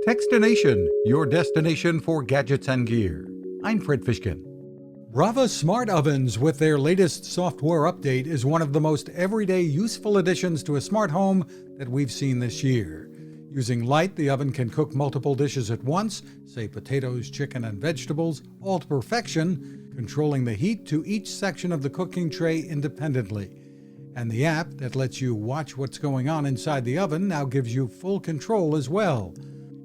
Fishkin-Techstination, your destination for gadgets and gear. I'm Fred Fishkin. Brava Smart Ovens with their latest software update is one of the most everyday useful additions to a smart home that we've seen this year. Using light, the oven can cook multiple dishes at once, say potatoes, chicken, and vegetables, all to perfection, controlling the heat to each section of the cooking tray independently. And the app that lets you watch what's going on inside the oven now gives you full control as well.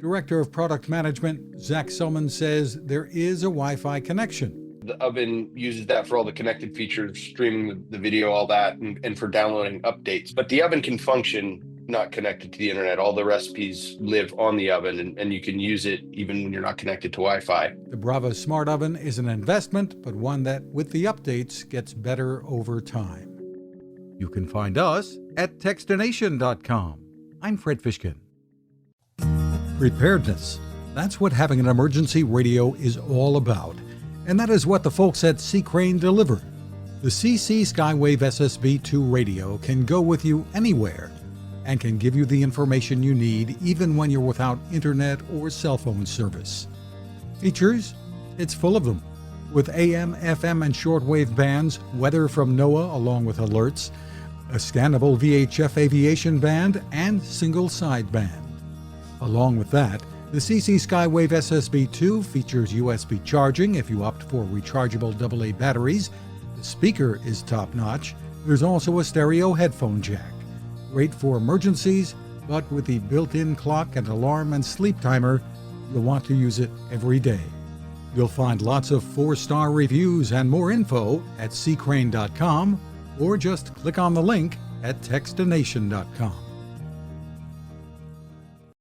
Director of Product Management Zac Selmon says there is a Wi-Fi connection. The oven uses that for all the connected features, streaming the video, all that, and for downloading updates. But the oven can function not connected to the internet. All the recipes live on the oven, and you can use it even when you're not connected to Wi-Fi. The Brava Smart Oven is an investment, but one that, with the updates, gets better over time. You can find us at Techstination.com. I'm Fred Fishkin. Preparedness. That's what having an emergency radio is all about. And that is what the folks at Sea Crane deliver. The CC Skywave SSB2 radio can go with you anywhere and can give you the information you need even when you're without internet or cell phone service. Features? It's full of them. With AM, FM, and shortwave bands, weather from NOAA along with alerts, a scannable VHF aviation band, and single sideband. Along with that, the CC Skywave SSB2 features USB charging if you opt for rechargeable AA batteries. The speaker is top-notch. There's also a stereo headphone jack. Great for emergencies, but with the built-in clock and alarm and sleep timer, you'll want to use it every day. You'll find lots of 4-star reviews and more info at seacrane.com or just click on the link at Techstination.com.